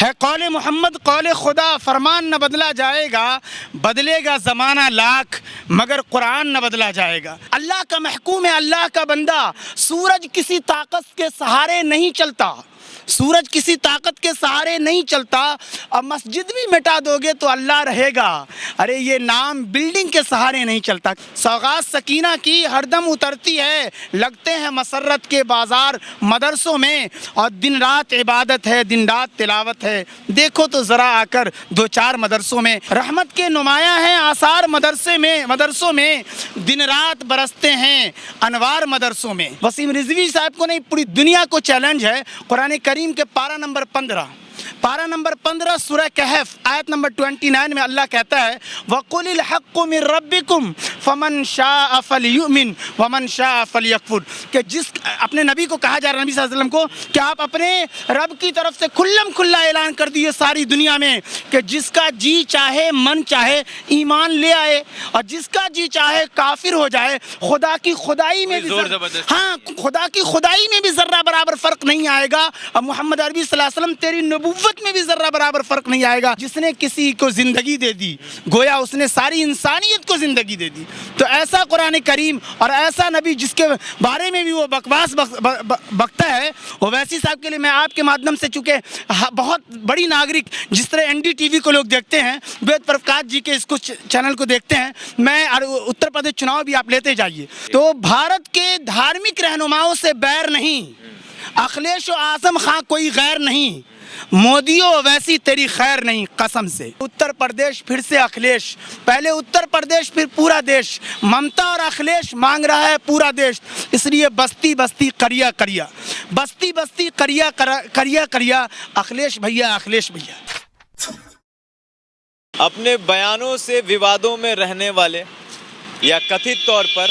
ہے قول محمد قول خدا، فرمان نہ بدلا جائے گا، بدلے گا زمانہ لاکھ مگر قرآن نہ بدلا جائے گا۔ اللہ کا محکوم ہے، اللہ کا بندہ۔ سورج کسی طاقت کے سہارے نہیں چلتا، سورج کسی طاقت کے سہارے نہیں چلتا، اور مسجد بھی مٹا دو گے تو اللہ رہے گا۔ ارے یہ نام بلڈنگ کے سہارے نہیں چلتا۔ سوغات سکینہ کی ہر دم اترتی ہے، لگتے ہیں مسرت کے بازار مدرسوں میں، اور دن رات عبادت ہے، دن رات تلاوت ہے۔ دیکھو تو ذرا آ کر دو چار مدرسوں میں، رحمت کے نمایاں ہیں آثار مدرسوں میں دن رات برستے ہیں انوار مدرسوں میں۔ وسیم رضوی صاحب کو نہیں، پوری دنیا کو چیلنج ہے۔ قرآن کریم کے پارہ نمبر 15 سورہ کہف آیت نمبر 29 میں اللہ کہتا ہے وَقُلِ الْحَقُّ مِن رَبِّكُمْ فَمَنْ شَاءَ فَلْيُؤْمِنْ وَمَنْ شَاءَ فَلْيَكْفُرْ، کہ اپنے نبی کو کہا جا رہا ہے، نبی صلی اللہ علیہ وسلم کو، کہ آپ اپنے رب کی طرف سے کھلا اعلان کر دیے ساری دنیا میں کہ جس کا جی چاہے من چاہے ایمان لے آئے، اور جس کا جی چاہے کافر ہو جائے۔ خدا کی خدائی میں بھی خدا کی خدائی میں بھی ذرہ برابر فرق نہیں آئے گا، اور محمد عربی صلی اللہ علیہ وسلم تیری نبوت میں بھی ذرہ برابر فرق نہیں آئے گا۔ جس نے کسی کو زندگی دے دی گویا اس نے ساری انسانیت کو زندگی دے دی۔ تو ایسا قرآن کریم اور ایسا نبی جس کے بارے میں بھی وہ بکواس بکتا ہے، اویسی صاحب کے لیے میں آپ کے مادھیم سے، چونکہ بہت بڑی ناگرک جس طرح این ڈی ٹی وی کو لوگ دیکھتے ہیں، وید پرکاش جی کے اس کو چینل کو دیکھتے ہیں، میں اتر پردیش چناؤ بھی آپ لیتے جائیے، تو بھارت کے دھارمک رہنماؤں سے بیر نہیں، اکھلیش و اعظم خان کوئی غیر نہیں، مودیو ویسی تیری خیر نہیں، قسم سے۔ اتر پردیش پھر سے اکھلیش، پہلے اتر پردیش پھر پورا دیش، ممتا اور اکھلیش مانگ رہا ہے پورا دیش، اس لیے بستی بستی کریا کریا، بستی بستی کریا کریا کریا، اکھلیش بھیا اکھلیش بھیا۔ اپنے بیانوں سے ووادوں میں رہنے والے یا کتھت طور پر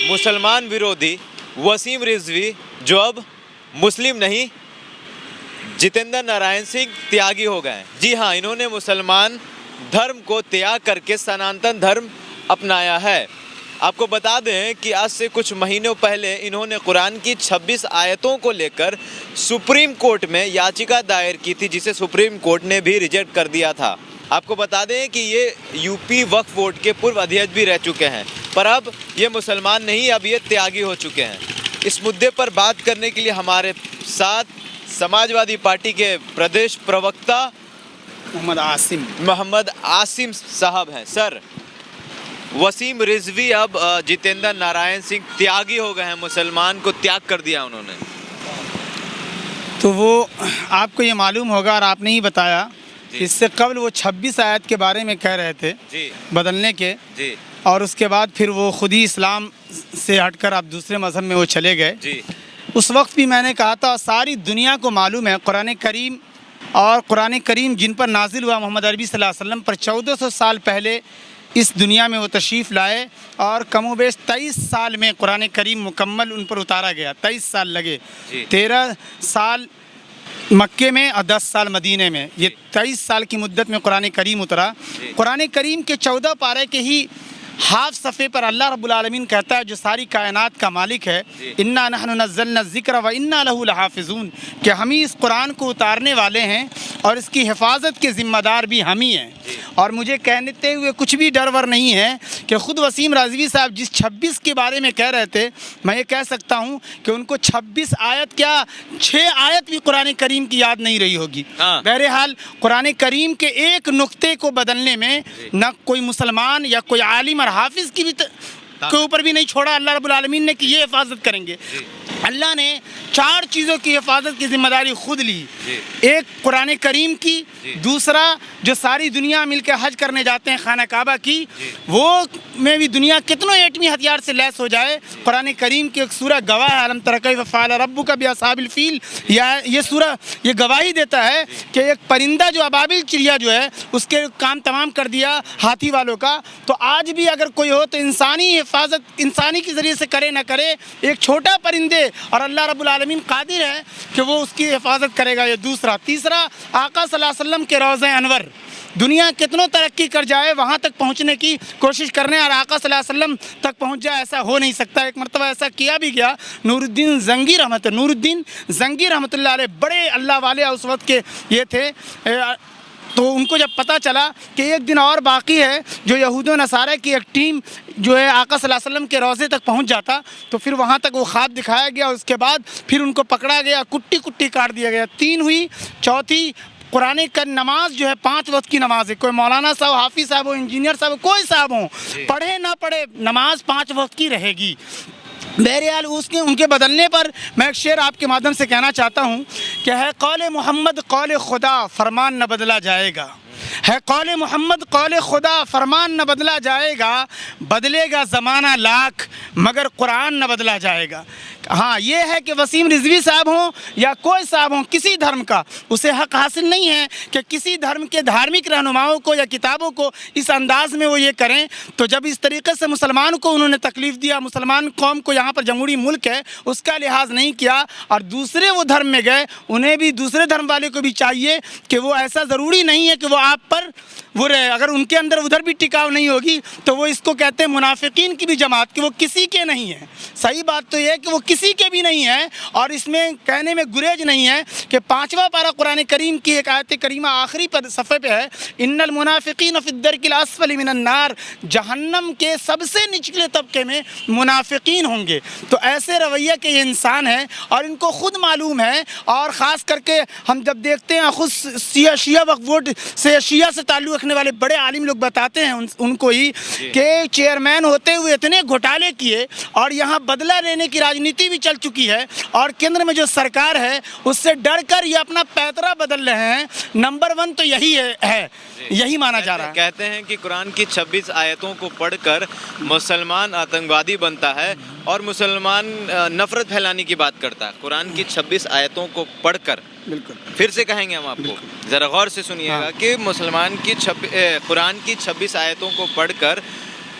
مسلمان ویرودھی وسیم رضوی، جو اب مسلم نہیں جتیندر نارائن سنگھ تیاگی ہو گئے ہیں۔ جی ہاں، انہوں نے مسلمان دھرم کو تیاگ کر کے سناتن دھرم اپنایا ہے۔ آپ کو بتا دیں کہ آج سے کچھ مہینوں پہلے انہوں نے قرآن کی 26 آیتوں کو لے کر سپریم کورٹ میں یاچکا دائر کی تھی، جسے سپریم کورٹ نے بھی ریجیکٹ کر دیا تھا۔ آپ کو بتا دیں کہ یہ یو پی وقف بورڈ کے پورو ادھیکش بھی رہ چکے ہیں، پر اب یہ مسلمان نہیں، اب یہ تیاگی ہو چکے ہیں۔ اس مدعے پر بات کرنے کے لیے ہمارے ساتھ سماجوادی پارٹی کے پردیش پروکتا محمد عاصم صاحب ہیں۔ سر، وسیم رضوی اب جتیندر نارائن سنگھ تیاگی ہو گئے ہیں، مسلمان کو تیاگ کر دیا انہوں نے، تو وہ آپ کو یہ معلوم ہوگا اور آپ نے ہی بتایا، اس سے قبل وہ 26 آیت کے بارے میں کہہ رہے تھے بدلنے کے، اور اس کے بعد پھر وہ خود ہی اسلام سے ہٹ کر آپ دوسرے مذہب میں وہ چلے گئے۔ اس وقت بھی میں نے کہا تھا، ساری دنیا کو معلوم ہے قرآن کریم جن پر نازل ہوا محمد عربی صلی اللہ علیہ وسلم پر 1400 سال پہلے اس دنیا میں وہ تشریف لائے، اور کم و بیش 23 سال میں قرآن کریم مکمل ان پر اتارا گیا۔ 23 سال لگے، 13 سال مکے میں اور 10 سال مدینے میں، یہ 23 سال کی مدت میں قرآن کریم اترا۔ قرآن کریم کے 14 پارے کے ہی ہاف صفحے پر اللہ رب العالمین کہتا ہے، جو ساری کائنات کا مالک ہے، انا نحن نزلنا الذکر و انا لہ لحافظون، کہ ہم ہی اس قرآن کو اتارنے والے ہیں اور اس کی حفاظت کے ذمہ دار بھی ہم ہی ہیں۔ اور مجھے کہتے ہوئے کچھ بھی ڈر ور نہیں ہے کہ خود وسیم رضوی صاحب جس 26 کے بارے میں کہہ رہے تھے، میں یہ کہہ سکتا ہوں کہ ان کو 26 آیت کیا 6 آیت بھی قرآن کریم کی یاد نہیں رہی ہوگی۔ بہرحال قرآن کریم کے ایک نقطے کو بدلنے میں نہ کوئی مسلمان یا کوئی عالم اور حافظ کی بھی کے اوپر بھی نہیں چھوڑا اللہ رب العالمین نے کہ یہ حفاظت کریں گے۔ اللہ نے 4 چیزوں کی حفاظت کی ذمہ داری خود لی، ایک قرآن کریم کی، دوسرا جو ساری دنیا مل کے حج کرنے جاتے ہیں خانہ کعبہ کی، وہ میں بھی دنیا کتنوں ایٹمی ہتھیار سے لیس ہو جائے، قرآن کریم کی ایک سورہ گواہ ہے، الم تر کیف فعل ربک باصحاب الفیل، یہ سورہ یہ گواہی دیتا ہے کہ ایک پرندہ جو ابابیل چڑیا جو ہے اس کے کام تمام کر دیا ہاتھی والوں کا۔ تو آج بھی اگر کوئی ہو تو انسانی حفاظت انسانی کے ذریعے سے کرے نہ کرے، ایک چھوٹا پرندے اور اللہ رب العالمین قادر ہے کہ وہ اس کی حفاظت کرے گا۔ یہ دوسرا۔ تیسرا، آقا صلی اللہ علیہ وسلم کے روضہ انور، دنیا کتنوں ترقی کر جائے وہاں تک پہنچنے کی کوشش کرنے اور آقا صلی اللہ علیہ وسلم تک پہنچ جائے، ایسا ہو نہیں سکتا۔ ایک مرتبہ ایسا کیا بھی گیا، نور الدین زنگی رحمۃ اللہ علیہ بڑے اللہ والے اس وقت کے یہ تھے، تو ان کو جب پتہ چلا کہ ایک دن اور باقی ہے جو یہود و نصارہ کی ایک ٹیم جو ہے آقا صلی اللہ علیہ وسلم کے روضے تک پہنچ جاتا، تو پھر وہاں تک وہ خواب دکھایا گیا، اس کے بعد پھر ان کو پکڑا گیا، کٹی کٹی کاٹ دیا گیا۔ 3 ہوئی، چوتھی قرآن کا نماز جو ہے 5 وقت کی نماز ہے، کوئی مولانا صاحب، حافظ صاحب ہو، انجینئر صاحب ہو، کوئی صاحب ہوں، پڑھے نہ پڑھے نماز 5 وقت کی رہے گی۔ بہرحال ان کے بدلنے پر میں ایک شعر آپ کے مادھیم سے کہنا چاہتا ہوں کہ ہے قول محمد قول خدا فرمان نہ بدلا جائے گا، ہے قول محمد قول خدا فرمان نہ بدلا جائے گا، بدلے گا زمانہ لاکھ مگر قرآن نہ بدلا جائے گا۔ ہاں یہ ہے کہ وسیم رضوی صاحب ہوں یا کوئی صاحب ہوں کسی دھرم کا، اسے حق حاصل نہیں ہے کہ کسی دھرم کے دھارمک رہنماؤں کو یا کتابوں کو اس انداز میں وہ یہ کریں۔ تو جب اس طریقے سے مسلمان کو انہوں نے تکلیف دیا، مسلمان قوم کو یہاں پر جمہوری ملک ہے اس کا لحاظ نہیں کیا، اور دوسرے وہ دھرم میں گئے، انہیں بھی دوسرے دھرم والے کو بھی چاہیے کہ وہ ایسا ضروری نہیں ہے کہ وہ آپ پر وہ رہے، اگر ان کے اندر ادھر بھی ٹکاؤ نہیں ہوگی تو وہ اس کو کہتے ہیں منافقین کی بھی جماعت، کہ وہ کسی کے نہیں ہیں۔ صحیح بات تو یہ ہے کہ وہ کسی کے بھی نہیں ہیں، اور اس میں کہنے میں گریز نہیں ہے کہ 5واں پارہ قرآن کریم کی ایک آیت کریمہ آخری صفحے پہ ہے، ان المنافقین فی الدرک الاسفل من النار، جہنم کے سب سے نچلے طبقے میں منافقین ہوں گے۔ تو ایسے رویے کے یہ انسان ہیں اور ان کو خود معلوم ہے، اور خاص کر کے ہم جب دیکھتے ہیں خود شیعہ وقف بورڈ سے شیعہ سے تعلق رکھنے والے بڑے عالم لوگ بتاتے ہیں ان کو ہی کہ چیئرمین ہوتے ہوئے اتنے گھوٹالے کیے، اور یہاں بدلہ لینے کی راجنیتی بھی چل چکی ہے، اور کیندر میں جو سرکار ہے اس سے ڈر کر یہ اپنا پیترا بدل رہے ہیں۔ نمبر 1 تو یہی ہے، یہی مانا جا رہا ہے۔ کہتے ہیں کہ قرآن کی 26 آیتوں کو پڑھ کر مسلمان آتنکوادی بنتا ہے اور مسلمان نفرت پھیلانے کی بات کرتا ہے۔ قرآن کی 26 آیتوں کو پڑھ کر، بالکل پھر سے کہیں گے ہم آپ کو، ذرا غور سے سنیے گا کہ مسلمان کی قرآن کی 26 آیتوں کو پڑھ کر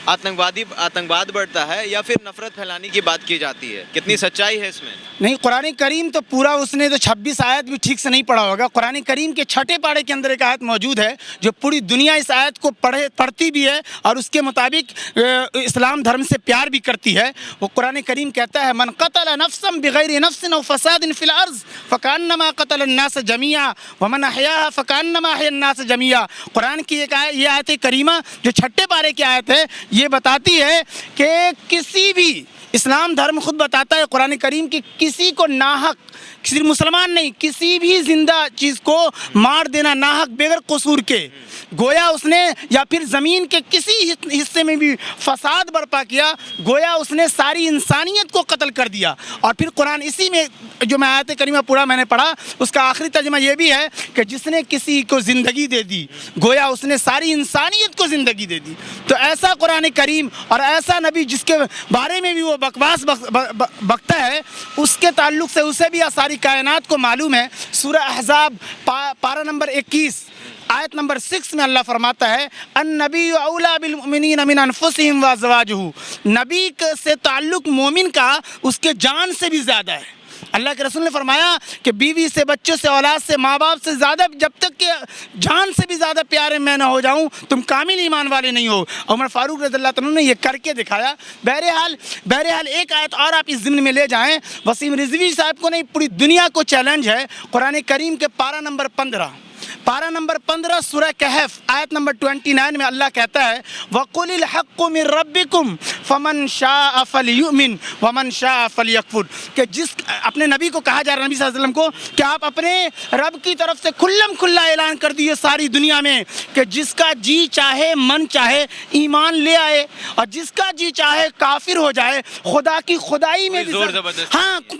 آتنکواد بڑھتا ہے یا پھر نفرت پھیلانے کی بات کی جاتی ہے؟ کتنی سچائی ہے اس میں؟ نہیں، قرآن کریم تو پورا اس نے تو 26 آیت بھی ٹھیک سے نہیں پڑھا ہوگا۔ قرآن کریم کے 6 پارے کے اندر ایک آیت موجود ہے جو پوری دنیا اس آیت کو پڑھتی بھی ہے اور اس کے مطابق اسلام دھرم سے پیار بھی کرتی ہے۔ وہ قرآن کریم کہتا ہے من قتل نفسا بغیر نفس او فساد فی الارض فکانما قتل الناس جميعا ومن احیاها فکانما احیا الناس جميعا۔ قرآن کی یہ آیت کریمہ جو 6 پارے کی آیت ہے یہ بتاتی ہے کہ کسی بھی اسلام دھرم خود بتاتا ہے قرآن کریم کی کسی کو ناحق، صرف مسلمان نہیں، کسی بھی زندہ چیز کو مار دینا ناحق بغیر قصور کے، گویا اس نے یا پھر زمین کے کسی حصے میں بھی فساد برپا کیا، گویا اس نے ساری انسانیت کو قتل کر دیا۔ اور پھر قرآن اسی میں جو میں آیت کریمہ پورا میں نے پڑھا اس کا آخری ترجمہ یہ بھی ہے کہ جس نے کسی کو زندگی دے دی گویا اس نے ساری انسانیت کو زندگی دے دی۔ تو ایسا قرآن کریم اور ایسا نبی جس کے بارے میں بھی وہ بکواس بکتا ہے، اس کے تعلق سے اسے بھی ساری کائنات کو معلوم ہے۔ سورہ احزاب پارہ نمبر 21 آیت نمبر 6 میں اللہ فرماتا ہے النبی اولیٰ بالمؤمنین من انفسہم وازواجہ، نبی سے تعلق مومن کا اس کے جان سے بھی زیادہ ہے۔ اللہ کے رسول نے فرمایا کہ بیوی سے، بچوں سے، اولاد سے، ماں باپ سے زیادہ، جب تک کہ جان سے بھی زیادہ پیارے میں نہ ہو جاؤں تم کامل ایمان والے نہیں ہو۔ عمر فاروق رضی اللہ عنہ نے یہ کر کے دکھایا۔ بہرحال ایک آیت اور آپ اس ضمن میں لے جائیں، وسیم رضوی صاحب کو نہیں پوری دنیا کو چیلنج ہے۔ قرآن کریم کے پارہ نمبر 15 سورہ کہف آیت نمبر 29 میں اللہ کہتا ہے وَقُلِ الْحَقُّ مِن رَبِّكُمْ فَمَنْ شَاءَ فَلْيُؤْمِنْ وَمَنْ شَاءَ فَلْيَكْفُرْ، کہ اپنے نبی کو کہا جا رہا ہے، نبی صلی اللہ علیہ وسلم کو، کہ آپ اپنے رب کی طرف سے کھلا اعلان کر دیے ساری دنیا میں کہ جس کا جی چاہے من چاہے ایمان لے آئے، اور جس کا جی چاہے کافر ہو جائے۔ خدا کی خدائی میں بھی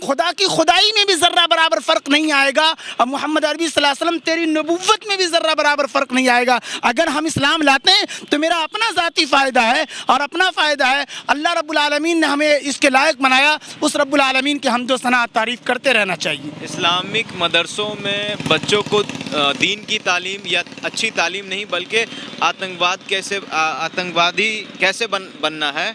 خدا کی خدائی میں بھی ذرہ برابر فرق نہیں آئے گا، اور محمد عربی صلی اللہ علیہ وسلم تیری نبوت میں بھی ذرہ برابر فرق نہیں آئے گا۔ اگر ہم اسلام لاتے ہیں تو میرا اپنا ذاتی فائدہ ہے اور اپنا فائدہ ہے، اللہ رب العالمین نے ہمیں اس کے لائق بنایا، اس رب العالمین کی حمد و ثنا تعریف کرتے رہنا چاہیے۔ اسلامک مدرسوں میں بچوں کو دین کی تعلیم یا اچھی تعلیم نہیں بلکہ آتنکوادی کیسے بننا ہے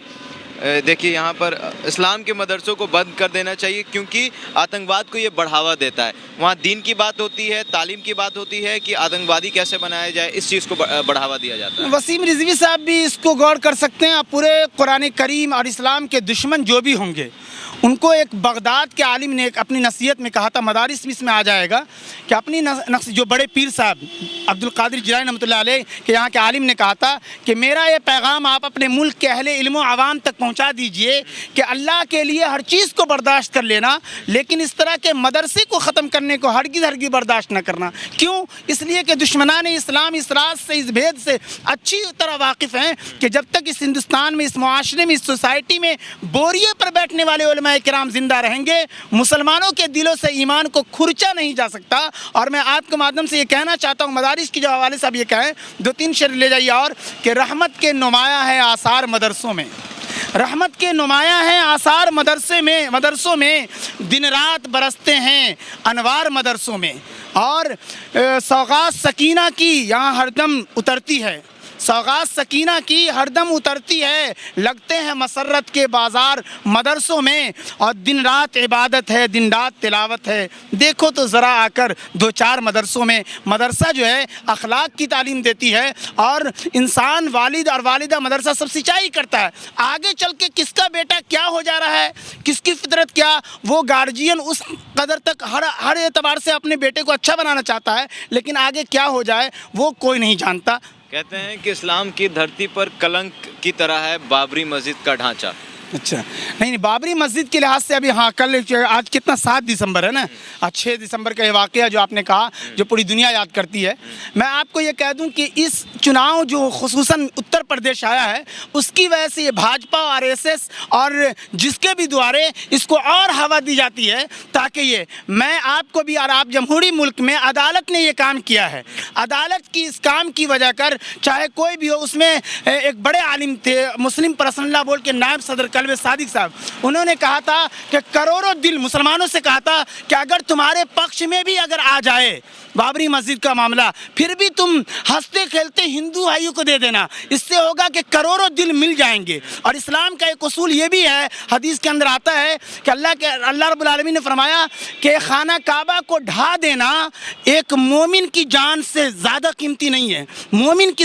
دیکھیے یہاں پر اسلام کے مدرسوں کو بند کر دینا چاہیے کیونکہ آتنکواد کو یہ بڑھاوا دیتا ہے. وہاں دین کی بات ہوتی ہے, تعلیم کی بات ہوتی ہے کہ آتنکوادی کیسے بنایا جائے, اس چیز کو بڑھاوا دیا جاتا ہے. وسیم رضوی صاحب بھی اس کو غور کر سکتے ہیں. پورے قرآن کریم اور اسلام کے دشمن جو بھی ہوں گے ان کو ایک بغداد کے عالم نے اپنی نصیحت میں کہا تھا, مدارس میں اس میں آ جائے گا کہ اپنی جو بڑے پیر صاحب عبد القادر جیلانی رحمۃ اللہ علیہ کے یہاں کے عالم نے کہا تھا کہ میرا یہ پیغام آپ اپنے ملک کے اہل علم و عوام تک پہنچا دیجئے کہ اللہ کے لیے ہر چیز کو برداشت کر لینا, لیکن اس طرح کے مدرسے کو ختم کرنے کو ہرگز برداشت نہ کرنا. کیوں؟ اس لیے کہ دشمنان اسلام اس راز سے, اس بھید سے اچھی طرح واقف ہیں کہ جب تک اس ہندوستان میں, اس معاشرے میں, اس سوسائٹی میں بوریے پر بیٹھنے والے علماء کرام زندہ رہیں گے, مسلمانوں کے دلوں سے ایمان کو کھرچا نہیں جا سکتا. اور میں آپ کے مادھیم سے یہ کہنا چاہتا ہوں, مدارس کے جو حوالے سے اب یہ کہیں, 2-3 شعر لے جائیے, اور کہ رحمت کے نمایاں ہیں آثار مدرسوں میں, رحمت کے نمایاں ہیں آثار مدرسوں میں دن رات برستے ہیں انوار مدرسوں میں, اور سوغات سکینہ کی یہاں ہر دم اترتی ہے, سوغات سکینہ کی ہر دم اترتی ہے, لگتے ہیں مسرت کے بازار مدرسوں میں, اور دن رات عبادت ہے, دن رات تلاوت ہے. دیکھو تو ذرا آ کر 2-4 مدرسوں میں. مدرسہ جو ہے اخلاق کی تعلیم دیتی ہے, اور انسان, والد اور والدہ مدرسہ سب سچائی کرتا ہے. آگے چل کے کس کا بیٹا کیا ہو جا رہا ہے, کس کی فطرت کیا, وہ گارجین اس قدر تک ہر اعتبار سے اپنے بیٹے کو اچھا بنانا چاہتا ہے, لیکن آگے کیا ہو جائے وہ کوئی نہیں جانتا. کہتے ہیں کہ اسلام کی دھرتی پر کلنک کی طرح ہے بابری مسجد کا ڈھانچہ. اچھا نہیں, بابری مسجد کے لحاظ سے ابھی ہاں کل, آج کتنا 7 دسمبر ہے نا, 6 دسمبر کا یہ واقعہ جو آپ نے کہا جو پوری دنیا یاد کرتی ہے. میں آپ کو یہ کہہ دوں کہ اس چناؤ جو خصوصاً اتر پردیش آیا ہے اس کی وجہ سے یہ بھاجپا اور RSS اور جس کے بھی دوارے اس کو اور ہوا دی جاتی ہے, تاکہ یہ میں آپ کو بھی, اور آپ جمہوری ملک میں عدالت نے یہ کام کیا ہے, عدالت کی اس کام کی وجہ کر چاہے کوئی بھی ہو, اس میں ایک بڑے عالم تھے مسلم پرسن اللہ بول کے نائب صدر صادق صاحب, انہوں نے کہا تھا کہ کروڑوں دل مسلمانوں سے کہا تھا کہ اگر تمہارے پکش میں بھی اگر آ جائے بابری مسجد کا معاملہ, پھر بھی تم ہنستے کھیلتے ہندو بھائیوں کو دے دینا, اس سے ہوگا کہ کروڑوں دل مل جائیں گے. اور اسلام کا ایک اصول یہ بھی ہے, حدیث کے اندر آتا ہے کہ اللہ رب العالمین نے فرمایا کہ خانہ کعبہ کو ڈھا دینا ایک مومن کی جان سے زیادہ قیمتی نہیں ہے, مومن کی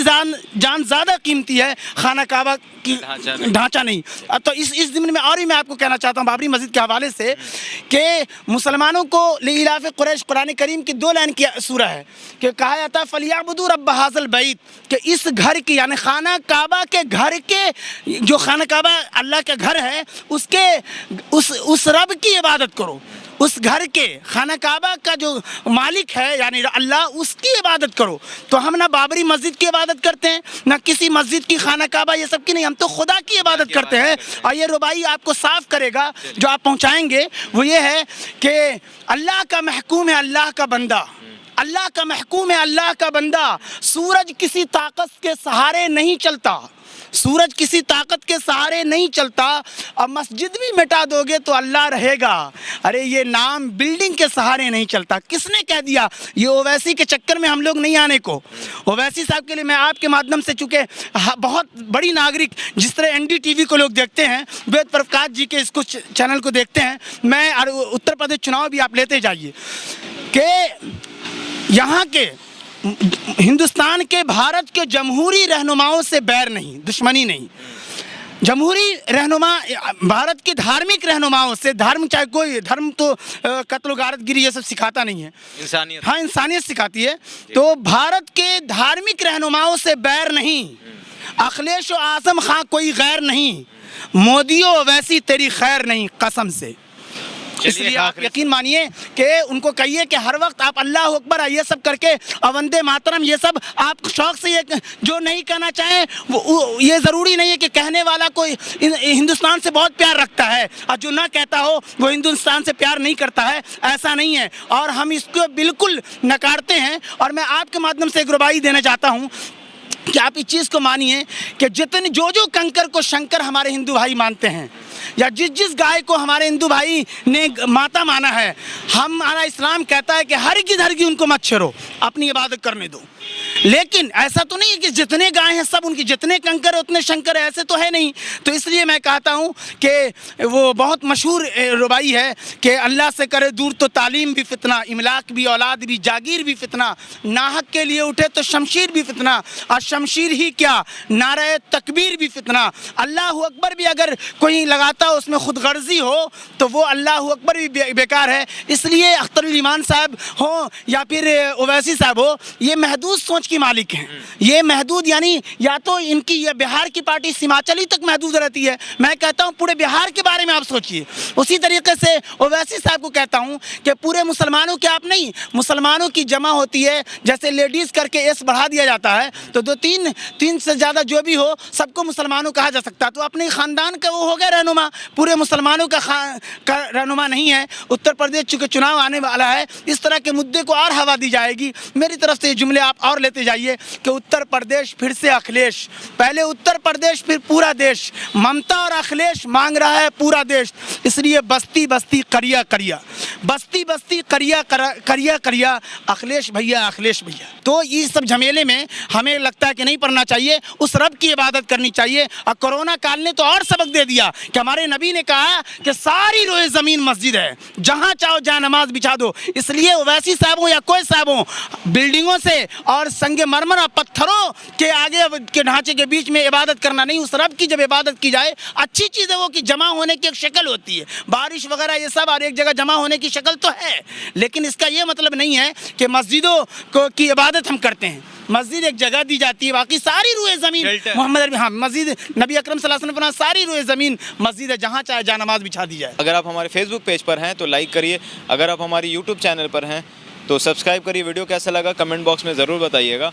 جان زیادہ قیمتی ہے, خانہ کعبہ کی ڈھانچہ نہیں. تو اس ضمن میں اور بھی میں آپ کو کہنا چاہتا ہوں بابری مسجد کے حوالے سے کہ مسلمانوں کو لإلاف قریش قرآن کریم کی 2 لائن کی سورہ ہے کہ کہا جاتا ہے فَلْيَعْبُدُوا رَبَّ هَٰذَا الْبَيْتِ, کہ اس گھر کی یعنی خانہ کعبہ کے گھر کے, جو خانہ کعبہ اللہ کا گھر ہے اس کے اس رب کی عبادت کرو, اس گھر کے خانہ کعبہ کا جو مالک ہے یعنی اللہ, اس کی عبادت کرو. تو ہم نہ بابری مسجد کی عبادت کرتے ہیں, نہ کسی مسجد کی خانہ کعبہ یہ سب کی نہیں, ہم تو خدا کی عبادت کرتے ہیں. اور یہ ربائی آپ کو صاف کرے گا جو آپ پہنچائیں گے, وہ یہ ہے کہ اللہ کا محکوم ہے اللہ کا بندہ, اللہ کا محکوم ہے اللہ کا بندہ, سورج کسی طاقت کے سہارے نہیں چلتا, سورج کسی طاقت کے سہارے نہیں چلتا, اور مسجد بھی مٹا دو گے تو اللہ رہے گا. ارے یہ نام بلڈنگ کے سہارے نہیں چلتا, کس نے کہہ دیا؟ یہ اویسی کے چکر میں ہم لوگ نہیں آنے کو. اویسی صاحب کے لیے میں آپ کے مادھیم سے, چونکہ بہت بڑی ناگرک جس طرح NDTV کو لوگ دیکھتے ہیں, بید پرکاش جی کے اس کو چینل کو دیکھتے ہیں, میں اتر پردیش چناؤ بھی آپ لیتے جائیے کہ یہاں کے ہندوستان کے بھارت کے جمہوری رہنماؤں سے بیر نہیں, دشمنی نہیں. جمہوری رہنما بھارت کے دھارمک رہنماؤں سے, دھرم چاہے کوئی دھرم تو قتل و غارت گری یہ سب سکھاتا نہیں ہے, انسانیت, ہاں انسانیت سکھاتی ہے. تو بھارت کے دھارمک رہنماؤں سے بیر نہیں, اکھلیش و اعظم خاں کوئی غیر نہیں, مودیو ویسی تیری خیر نہیں قسم سے. اس لیے آپ یقین مانیے کہ ان کو کہیے کہ ہر وقت آپ اللہ اکبر یہ سب کر کے وندے ماترم یہ سب آپ شوق سے یہ جو نہیں کہنا چاہیں, یہ ضروری نہیں ہے کہ کہنے والا کوئی ہندوستان سے بہت پیار رکھتا ہے اور جو نہ کہتا ہو وہ ہندوستان سے پیار نہیں کرتا ہے, ایسا نہیں ہے. اور ہم اس کو بالکل نکارتے ہیں. اور میں آپ کے مادھیم سے ایک ربائی دینا چاہتا ہوں کہ آپ اس چیز کو مانیے کہ جتنے جو کنکر کو شنکر ہمارے ہندو بھائی مانتے ہیں, یا جس گائے کو ہمارے ہندو بھائی نے ماتا مانا ہے, ہمارا اسلام کہتا ہے کہ ہرگز ان کو مت چھیڑو, اپنی عبادت کرنے دو. لیکن ایسا تو نہیں ہے کہ جتنے گائے ہیں سب ان کی جتنے کنکر ہیں اتنے شنکر ہیں، ایسے تو ہے نہیں. تو اس لیے میں کہتا ہوں کہ وہ بہت مشہور ربائی ہے کہ اللہ سے کرے دور تو تعلیم بھی فتنہ، املاک بھی، اولاد بھی، جاگیر بھی فتنہ، ناحق کے لیے اٹھے تو شمشیر بھی فتنہ، اور شمشیر ہی کیا نعرہ تکبیر بھی فتنہ. اللہ اکبر بھی اگر کوئی لگاتا ہو اس میں خود غرضی ہو تو وہ اللہ اکبر بھی بیکار ہے. اس لیے اختر الایمان صاحب ہوں یا پھر اویسی صاحب ہو، یہ محدود سوچ کی مالک ہیں. یہ محدود یعنی یا تو ان کی یہ بہار کی پارٹی سماچل ہی تک محدود رہتی ہے. میں کہتا ہوں پورے بہار کے بارے میں آپ سوچئے. اسی طریقے سے اویسی صاحب کو کہتا ہوں کہ پورے مسلمانوں کے آپ نہیں، مسلمانوں کی جمع ہوتی ہے، جیسے لیڈیز کر کے ایس بڑھا دیا جاتا ہے تو دو تین سے زیادہ جو بھی ہو سب کو مسلمانوں کہا جا سکتا ہے. تو اپنے خاندان کا وہ ہو گیا رہنما، پورے مسلمانوں کا رہنما نہیں ہے. اتر پردیش چونکہ چناؤ آنے والا ہے، اس طرح کے مدعے کو اور ہوا دی جائے گی. میری طرف سے یہ جملے آپ اور لیتے جائیے کہ اتر پردیش پھر سے اکھلیش، پہلے اتر پردیش پھر پورا دیش، ممتا اور اکھلیش مانگ رہا ہے پورا دیش. اس لیے بستی بستی کریا کریا، بستی بستی کریا کریا کریا، اکھلیش بھیا اکھلیش بھیا. تو یہ سب جھمیلے میں ہمیں لگتا ہے کہ نہیں پڑھنا چاہیے، اس رب کی عبادت کرنی چاہیے. اور کرونا کال نے تو اور سبق دے دیا کہ ہمارے نبی نے کہا کہ ساری روئے زمین مسجد ہے، جہاں چاہو جہاں نماز بچھا دو. اس لیے اویسی صاحب ہوں یا کوئی صاحب ہوں، بلڈنگوں سے اور سنگ مرمر اور پتھروں کے آگے کے ڈھانچے کے بیچ میں عبادت کرنا نہیں. اس رب کی جب عبادت کی جائے اچھی چیز ہے وہ کہ جمع ہونے کی ایک شکل ہوتی ہے، بارش وغیرہ یہ سب اور ایک جگہ جمع ہونے کی شکل تو ہے، لیکن اس کا یہ مطلب نہیں ہے کہ مسجدوں کی عبادت ہم کرتے ہیں. مسجد ایک جگہ دی جاتی ہے، باقی ساری روئے زمین محمد مسجد نبی اکرم صلی اللہ علیہ وسلم نے ساری روئے زمین مسجد ہے، جہاں چاہے جہاں نماز بچھا دی جائے. اگر آپ ہمارے فیس بک پیج پر ہیں تو لائک کریے، اگر آپ ہماری یوٹیوب چینل پر ہیں تو سبسکرائب کریے. ویڈیو کیسا لگا کمنٹ باکس میں ضرور بتائیے گا.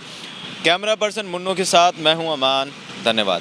کیمرہ پرسن منو کے ساتھ میں ہوں امان. دھنیہ واد.